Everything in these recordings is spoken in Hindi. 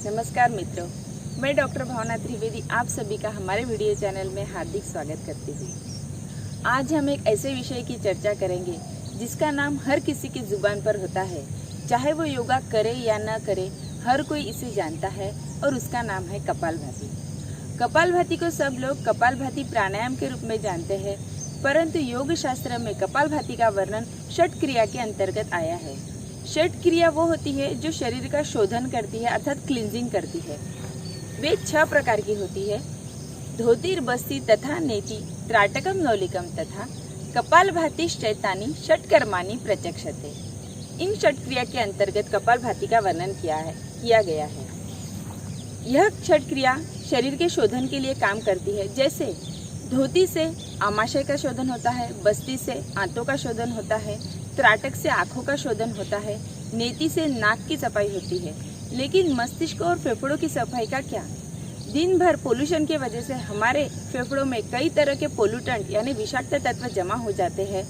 नमस्कार मित्रों, मैं डॉक्टर भावना त्रिवेदी आप सभी का हमारे वीडियो चैनल में हार्दिक स्वागत करती हूँ। आज हम एक ऐसे विषय की चर्चा करेंगे जिसका नाम हर किसी की जुबान पर होता है, चाहे वो योगा करे या न करे, हर कोई इसे जानता है और उसका नाम है कपालभाति। कपालभाति को सब लोग कपालभाति प्राणायाम के रूप में जानते हैं, परंतु योग शास्त्र में कपालभाति का वर्णन षट क्रिया के अंतर्गत आया है। षट क्रिया वो होती है जो शरीर का शोधन करती है, अर्थात क्लींजिंग करती है। वे 6 प्रकार की होती है: धोतिर बस्ती तथा नेति त्राटकम नौलिकम तथा कपालभाति शैतानी षटकर्माणि प्रचक्षते। इन षट क्रिया के अंतर्गत कपालभाति का वर्णन किया गया है। यह षट क्रिया शरीर के शोधन के लिए काम करती है। जैसे धोती से आमाशय का शोधन होता है, बस्ती से आंतों का शोधन होता है, त्राटक से आँखों का शोधन होता है, नेति से नाक की सफाई होती है। लेकिन मस्तिष्क और फेफड़ों की सफाई का क्या? दिन भर पोल्यूशन की वजह से हमारे फेफड़ों में कई तरह के पोल्यूटेंट यानी विषाक्त तत्व जमा हो जाते हैं।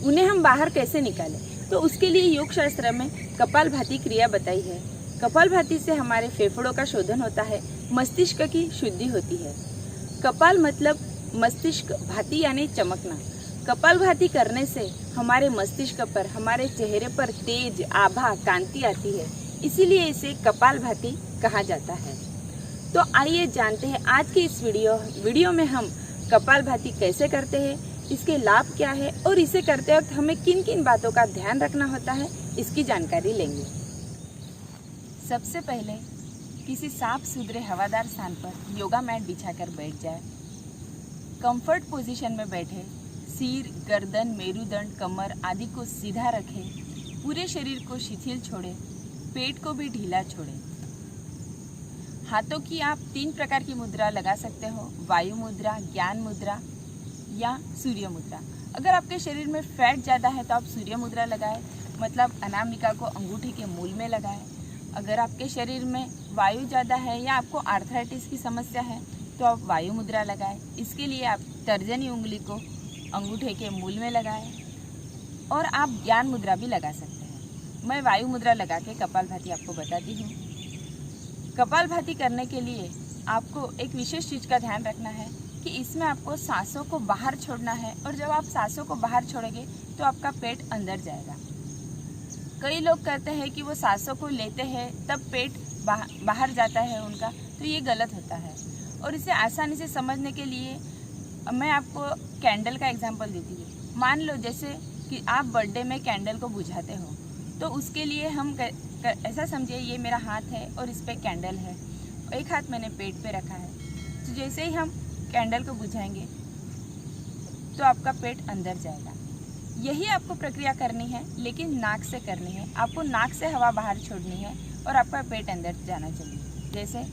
उन्हें हम बाहर कैसे निकालें? तो उसके लिए योग शास्त्र में कपालभाति क्रिया बताई है। कपालभाति से हमारे फेफड़ों का शोधन होता है, मस्तिष्क की शुद्धि होती है। कपाल मतलब मस्तिष्क, भाति यानी चमकना। कपालभाति करने से हमारे मस्तिष्क पर, हमारे चेहरे पर तेज आभा कांति आती है, इसीलिए इसे कपालभाति कहा जाता है। तो आइए जानते हैं आज की इस वीडियो में हम कपालभाति कैसे करते हैं, इसके लाभ क्या है और इसे करते वक्त हमें किन किन बातों का ध्यान रखना होता है, इसकी जानकारी लेंगे। सबसे पहले किसी साफ सुथरे हवादार स्थान पर योगा मैट बिछाकर बैठ जाए। कंफर्ट पोजीशन में बैठे, सिर, गर्दन, मेरुदंड, कमर आदि को सीधा रखें। पूरे शरीर को शिथिल छोड़ें, पेट को भी ढीला छोड़ें। हाथों की आप 3 प्रकार की मुद्रा लगा सकते हो: वायु मुद्रा, ज्ञान मुद्रा या सूर्य मुद्रा। अगर आपके शरीर में फैट ज़्यादा है तो आप सूर्य मुद्रा लगाएं, मतलब अनामिका को अंगूठे के मूल में लगाएं। अगर आपके शरीर में वायु ज़्यादा है या आपको आर्थराइटिस की समस्या है तो आप वायु मुद्रा लगाएं। इसके लिए आप तर्जनी उंगली को अंगूठे के मूल में लगाएं और आप ज्ञान मुद्रा भी लगा सकते हैं। मैं वायु मुद्रा लगा के कपालभाति आपको बताती हूँ। कपालभाति करने के लिए आपको एक विशेष चीज़ का ध्यान रखना है कि इसमें आपको सांसों को बाहर छोड़ना है, और जब आप सांसों को बाहर छोड़ेंगे तो आपका पेट अंदर जाएगा। कई लोग कहते हैं कि वो सांसों को लेते हैं तब पेट बाहर जाता है उनका, तो ये गलत होता है। और इसे आसानी से समझने के लिए मैं आपको कैंडल का एग्जांपल देती हूँ। मान लो जैसे कि आप बर्थडे में कैंडल को बुझाते हो, तो उसके लिए हम ऐसा समझिए ये मेरा हाथ है और इस पे कैंडल है, एक हाथ मैंने पेट पे रखा है। तो जैसे ही हम कैंडल को बुझाएंगे तो आपका पेट अंदर जाएगा। यही आपको प्रक्रिया करनी है, लेकिन नाक से करनी है। आपको नाक से हवा बाहर छोड़नी है और आपका पेट अंदर जाना चाहिए। जैसे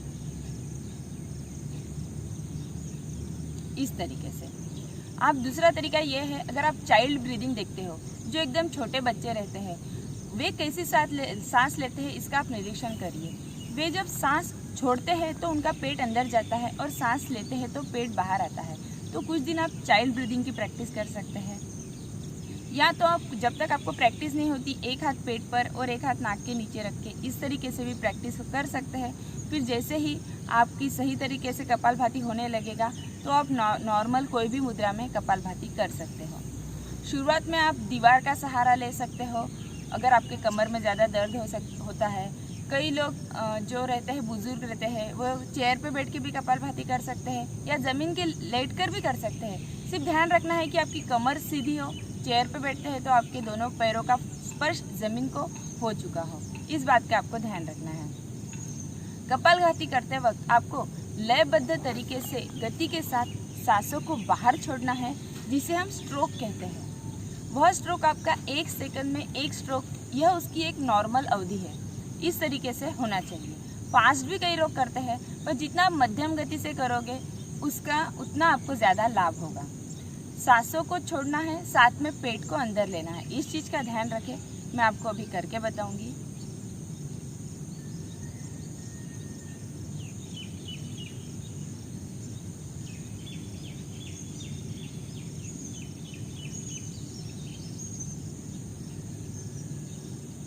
इस तरीके से। आप दूसरा तरीका ये है, अगर आप चाइल्ड ब्रीदिंग देखते हो, जो एकदम छोटे बच्चे रहते हैं, वे कैसी सांस लेते हैं इसका आप निरीक्षण करिए। वे जब सांस छोड़ते हैं तो उनका पेट अंदर जाता है और सांस लेते हैं तो पेट बाहर आता है। तो कुछ दिन आप चाइल्ड ब्रीदिंग की प्रैक्टिस कर सकते हैं। या तो आप जब तक आपको प्रैक्टिस नहीं होती, एक हाथ पेट पर और एक हाथ नाक के नीचे रख के इस तरीके से भी प्रैक्टिस कर सकते हैं। फिर जैसे ही आपकी सही तरीके से कपालभाति होने लगेगा तो आप नॉर्मल कोई भी मुद्रा में कपालभाति कर सकते हो। शुरुआत में आप दीवार का सहारा ले सकते हो अगर आपके कमर में ज़्यादा दर्द होता है। कई लोग जो रहते हैं, बुजुर्ग रहते हैं, वो चेयर पे बैठ के भी कपालभाति कर सकते हैं या ज़मीन के लेट कर भी कर सकते हैं। सिर्फ ध्यान रखना है कि आपकी कमर सीधी हो। चेयर पे बैठते हैं तो आपके दोनों पैरों का स्पर्श ज़मीन को हो चुका हो, इस बात का आपको ध्यान रखना है। कपालभाति करते वक्त आपको लयबद्ध तरीके से गति के साथ सांसों को बाहर छोड़ना है, जिसे हम स्ट्रोक कहते हैं। वह स्ट्रोक आपका 1 सेकंड में 1 स्ट्रोक, यह उसकी एक नॉर्मल अवधि है। इस तरीके से होना चाहिए। फास्ट भी कई लोग करते हैं, पर जितना आप मध्यम गति से करोगे उसका उतना आपको ज़्यादा लाभ होगा। सांसों को छोड़ना है, साथ में पेट को अंदर लेना है। इस चीज़ का ध्यान रखें, मैं आपको अभी करके बताऊंगी।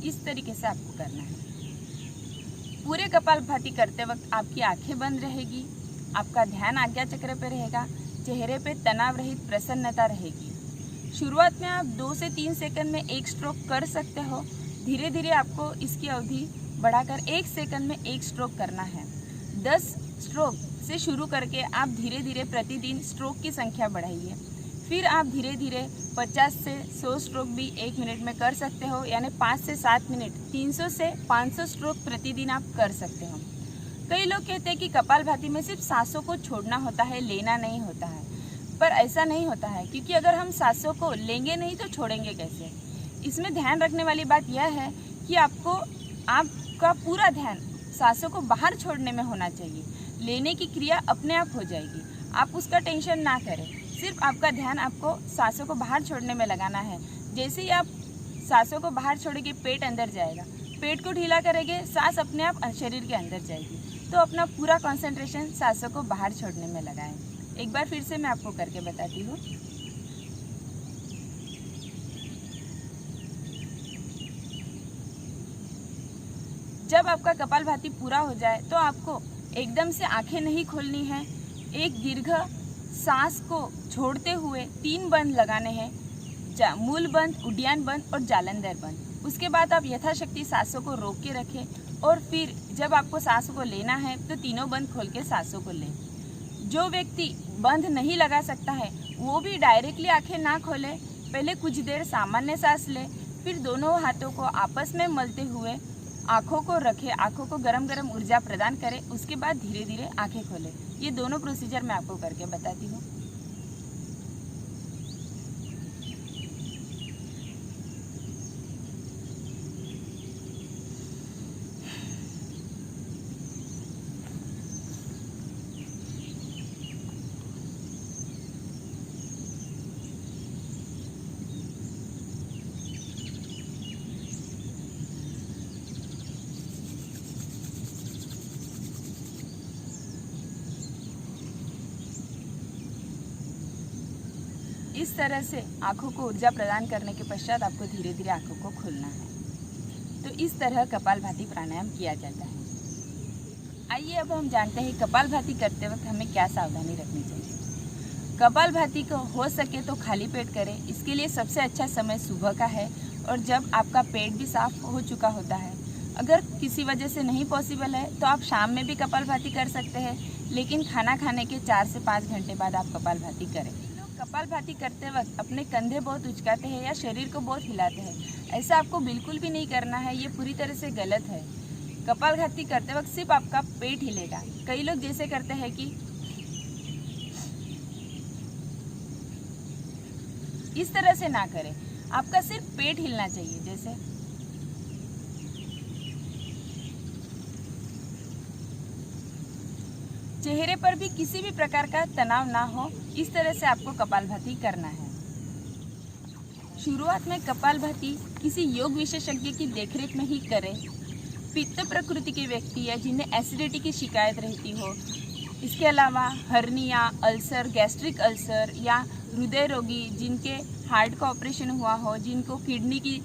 इस तरीके से आपको करना है। पूरे कपालभाति करते वक्त आपकी आंखें बंद रहेगी, आपका ध्यान आज्ञा चक्र पे रहेगा, चेहरे पे तनाव रहित प्रसन्नता रहेगी। शुरुआत में आप 2 से 3 सेकंड में 1 स्ट्रोक कर सकते हो। धीरे धीरे आपको इसकी अवधि बढ़ाकर 1 सेकंड में 1 स्ट्रोक करना है। 10 स्ट्रोक से शुरू करके आप धीरे धीरे प्रतिदिन स्ट्रोक की संख्या बढ़ाइए। फिर आप धीरे धीरे 50 से 100 स्ट्रोक भी 1 मिनट में कर सकते हो, यानी 5 से 7 मिनट 300 से 500 स्ट्रोक प्रतिदिन आप कर सकते हो। कई लोग कहते हैं कि कपालभाति में सिर्फ सांसों को छोड़ना होता है, लेना नहीं होता है, पर ऐसा नहीं होता है, क्योंकि अगर हम सांसों को लेंगे नहीं तो छोड़ेंगे कैसे। इसमें ध्यान रखने वाली बात यह है कि आपका पूरा ध्यान सांसों को बाहर छोड़ने में होना चाहिए। लेने की क्रिया अपने आप हो जाएगी, आप उसका टेंशन ना करें। सिर्फ आपका ध्यान आपको सांसों को बाहर छोड़ने में लगाना है। जैसे ही आप सांसों को बाहर छोड़ेंगे, पेट अंदर जाएगा, पेट को ढीला करेंगे, सांस अपने आप शरीर के अंदर जाएगी। तो अपना पूरा कंसंट्रेशन सांसों को बाहर छोड़ने में लगाएं। एक बार फिर से मैं आपको करके बताती हूँ। जब आपका कपालभाति पूरा हो जाए तो आपको एकदम से आंखें नहीं खोलनी है। एक दीर्घ सांस को छोड़ते हुए 3 बंद लगाने हैं, मूल बंद, उड्डयन बंद और जालंधर बंद। उसके बाद आप यथाशक्ति सांसों को रोक के रखें और फिर जब आपको सांसों को लेना है तो तीनों बंद खोल के सांसों को लें। जो व्यक्ति बंद नहीं लगा सकता है वो भी डायरेक्टली आंखें ना खोले, पहले कुछ देर सामान्य सांस ले, फिर दोनों हाथों को आपस में मलते हुए आँखों को रखे, आँखों को गरम गरम ऊर्जा प्रदान करें। उसके बाद धीरे धीरे आंखें खोलें। ये दोनों प्रोसीजर मैं आपको करके बताती हूँ। इस तरह से आँखों को ऊर्जा प्रदान करने के पश्चात आपको धीरे धीरे आँखों को खोलना है। तो इस तरह कपालभाति प्राणायाम किया जाता है। आइए अब हम जानते हैं कपालभाति करते वक्त हमें क्या सावधानी रखनी चाहिए। कपालभाति को हो सके तो खाली पेट करें। इसके लिए सबसे अच्छा समय सुबह का है और जब आपका पेट भी साफ हो चुका होता है। अगर किसी वजह से नहीं पॉसिबल है तो आप शाम में भी कपालभाति कर सकते हैं, लेकिन खाना खाने के 4 से 5 घंटे बाद आप कपालभाति करें। कपालभाति करते वक्त अपने कंधे बहुत उचकाते हैं या शरीर को बहुत हिलाते हैं। ऐसा आपको बिल्कुल भी नहीं करना है, ये पूरी तरह से गलत है। कपालभाति करते वक्त सिर्फ आपका पेट हिलेगा। कई लोग जैसे करते हैं कि इस तरह से ना करें, आपका सिर्फ पेट हिलना चाहिए। जैसे चेहरे पर भी किसी भी प्रकार का तनाव ना हो, इस तरह से आपको कपालभाति करना है। शुरुआत में कपालभाति किसी योग विशेषज्ञ की देखरेख में ही करें। पित्त प्रकृति के व्यक्ति या जिन्हें एसिडिटी की शिकायत रहती हो, इसके अलावा हर्निया, अल्सर, गैस्ट्रिक अल्सर या हृदय रोगी जिनके हार्ट का ऑपरेशन हुआ हो, जिनको किडनी की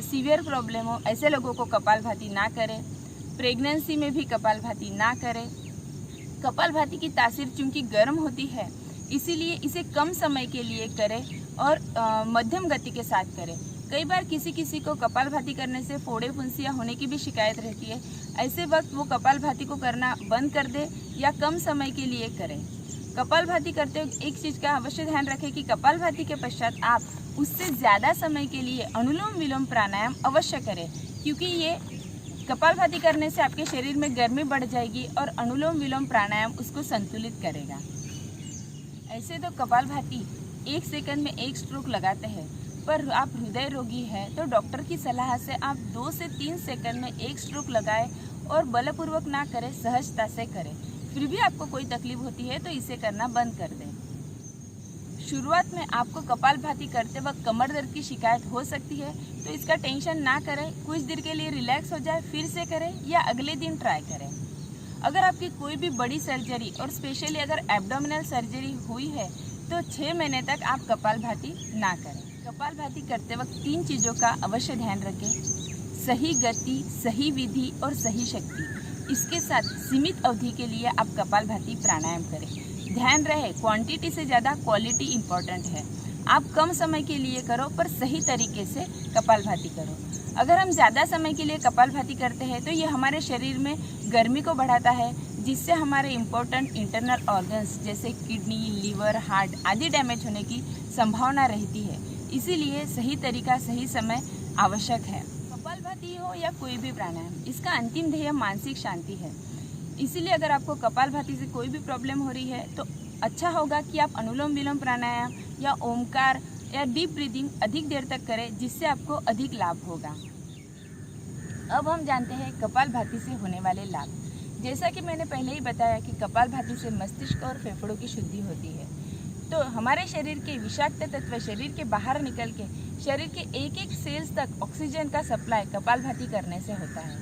सीवियर प्रॉब्लम हो, ऐसे लोगों को कपालभाति ना करें। प्रेगनेंसी में भी कपालभाति ना करें। कपालभाति की तासीर चूँकि गर्म होती है, इसीलिए इसे कम समय के लिए करें और मध्यम गति के साथ करें। कई बार किसी को कपालभाति करने से फोड़े फुंसियाँ होने की भी शिकायत रहती है। ऐसे वक्त वो कपालभाति को करना बंद कर दे या कम समय के लिए करें। कपालभाति करते हुए एक चीज़ का अवश्य ध्यान रखें कि कपालभाति के पश्चात आप उससे ज़्यादा समय के लिए अनुलोम विलोम प्राणायाम अवश्य करें, क्योंकि ये कपालभाति करने से आपके शरीर में गर्मी बढ़ जाएगी और अनुलोम विलोम प्राणायाम उसको संतुलित करेगा। ऐसे तो कपालभाति 1 सेकंड में 1 स्ट्रोक लगाते हैं, पर आप हृदय रोगी हैं तो डॉक्टर की सलाह से आप 2 से 3 सेकंड में 1 स्ट्रोक लगाएं और बलपूर्वक ना करें, सहजता से करें। फिर भी आपको कोई तकलीफ होती है तो इसे करना बंद कर दें। शुरुआत में आपको कपालभाति करते वक्त कमर दर्द की शिकायत हो सकती है, तो इसका टेंशन ना करें। कुछ देर के लिए रिलैक्स हो जाए फिर से करें या अगले दिन ट्राई करें। अगर आपकी कोई भी बड़ी सर्जरी और स्पेशली अगर एब्डोमिनल सर्जरी हुई है तो 6 महीने तक आप कपालभाति ना करें। कपालभाति करते वक्त 3 चीज़ों का अवश्य ध्यान रखें: सही गति, सही विधि और सही शक्ति। इसके साथ सीमित अवधि के लिए आप कपालभाति प्राणायाम करें। ध्यान रहे, क्वांटिटी से ज़्यादा क्वालिटी इम्पॉर्टेंट है। आप कम समय के लिए करो पर सही तरीके से कपालभाति करो। अगर हम ज़्यादा समय के लिए कपालभाति करते हैं तो ये हमारे शरीर में गर्मी को बढ़ाता है, जिससे हमारे इम्पोर्टेंट इंटरनल ऑर्गन्स जैसे किडनी, लीवर, हार्ट आदि डैमेज होने की संभावना रहती है। इसीलिए सही तरीका, सही समय आवश्यक है। कपालभाति हो या कोई भी प्राणायाम, इसका अंतिम ध्येय मानसिक शांति है। इसीलिए अगर आपको कपालभाति से कोई भी प्रॉब्लम हो रही है तो अच्छा होगा कि आप अनुलोम विलोम प्राणायाम या ओमकार या डीप ब्रीदिंग अधिक देर तक करें, जिससे आपको अधिक लाभ होगा। अब हम जानते हैं कपालभाति से होने वाले लाभ। जैसा कि मैंने पहले ही बताया कि कपालभाति से मस्तिष्क और फेफड़ों की शुद्धि होती है, तो हमारे शरीर के विषाक्त तत्व शरीर के बाहर निकल के शरीर के एक एक सेल्स तक ऑक्सीजन का सप्लाई कपालभाति करने से होता है।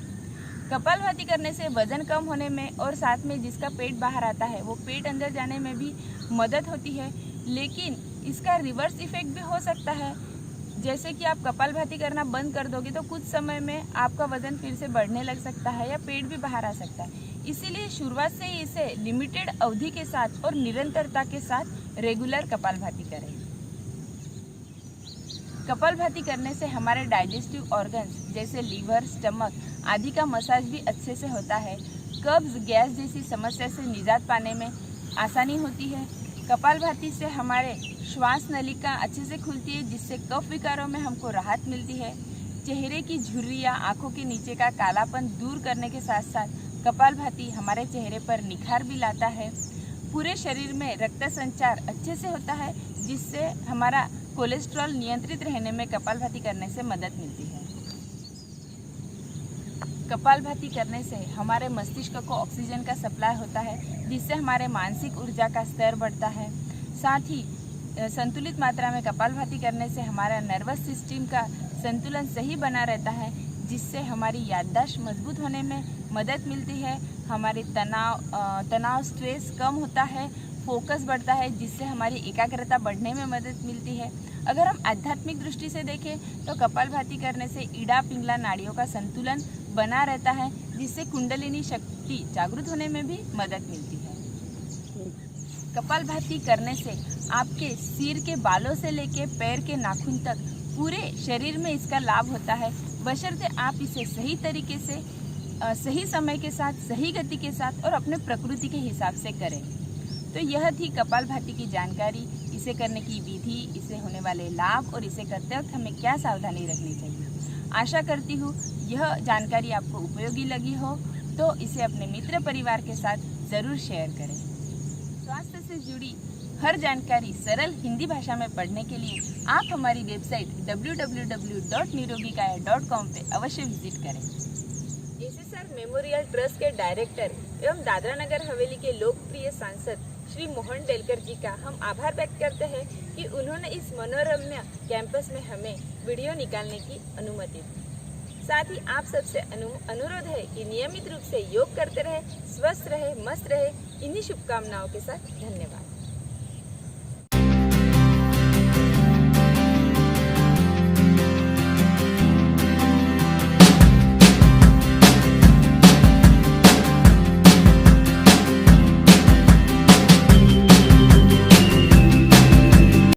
कपालभाति करने से वजन कम होने में और साथ में जिसका पेट बाहर आता है वो पेट अंदर जाने में भी मदद होती है। लेकिन इसका रिवर्स इफेक्ट भी हो सकता है, जैसे कि आप कपालभाति करना बंद कर दोगे तो कुछ समय में आपका वजन फिर से बढ़ने लग सकता है या पेट भी बाहर आ सकता है। इसीलिए शुरुआत से ही इसे लिमिटेड अवधि के साथ और निरंतरता के साथ रेगुलर कपालभाति करें। कपालभाति करने से हमारे डाइजेस्टिव ऑर्गन्स जैसे लीवर, स्टमक आदि का मसाज भी अच्छे से होता है। कब्ज, गैस जैसी समस्या से निजात पाने में आसानी होती है। कपालभाति से हमारे श्वास नलिका अच्छे से खुलती है, जिससे कफ विकारों में हमको राहत मिलती है। चेहरे की झुर्रियाँ, आंखों के नीचे का कालापन दूर करने के साथ साथ कपालभाति हमारे चेहरे पर निखार भी लाता है। पूरे शरीर में रक्त संचार अच्छे से होता है, जिससे हमारा कोलेस्ट्रॉल नियंत्रित रहने में कपालभाति करने से मदद मिलती है। कपालभाति करने से हमारे मस्तिष्क को ऑक्सीजन का सप्लाई होता है, जिससे हमारे मानसिक ऊर्जा का स्तर बढ़ता है। साथ ही संतुलित मात्रा में कपालभाति करने से हमारा नर्वस सिस्टम का संतुलन सही बना रहता है, जिससे हमारी याददाश्त मजबूत होने में मदद मिलती है। हमारी तनाव स्ट्रेस कम होता है, फोकस बढ़ता है, जिससे हमारी एकाग्रता बढ़ने में मदद मिलती है। अगर हम आध्यात्मिक दृष्टि से देखें तो कपालभाति करने से ईड़ा पिंगला नाड़ियों का संतुलन बना रहता है, जिससे कुंडलिनी शक्ति जागृत होने में भी मदद मिलती है। कपालभाति करने से आपके सिर के बालों से लेके पैर के नाखून तक पूरे शरीर में इसका लाभ होता है, बशर्ते आप इसे सही तरीके से, सही समय के साथ, सही गति के साथ और अपने प्रकृति के हिसाब से करें। तो यह थी कपालभाति की जानकारी, इसे करने की विधि, इसे होने वाले लाभ और इसे करते वक्त हमें क्या सावधानी रखनी चाहिए। आशा करती हूँ यह जानकारी आपको उपयोगी लगी हो, तो इसे अपने मित्र परिवार के साथ ज़रूर शेयर करें। स्वास्थ्य से जुड़ी हर जानकारी सरल हिंदी भाषा में पढ़ने के लिए आप हमारी वेबसाइट www.nirogikaya.com पे अवश्य विजिट करें। एसएसआर मेमोरियल ट्रस्ट के डायरेक्टर एवं दादरा नगर हवेली के लोकप्रिय सांसद श्री मोहन डेलकर जी का हम आभार व्यक्त करते हैं कि उन्होंने इस मनोरम्य कैंपस में हमें वीडियो निकालने की अनुमति दी। साथ ही आप सबसे अनुरोध है कि नियमित रूप से योग करते रहे, स्वस्थ रहे, मस्त रहे। इन्हीं शुभकामनाओं के साथ धन्यवाद।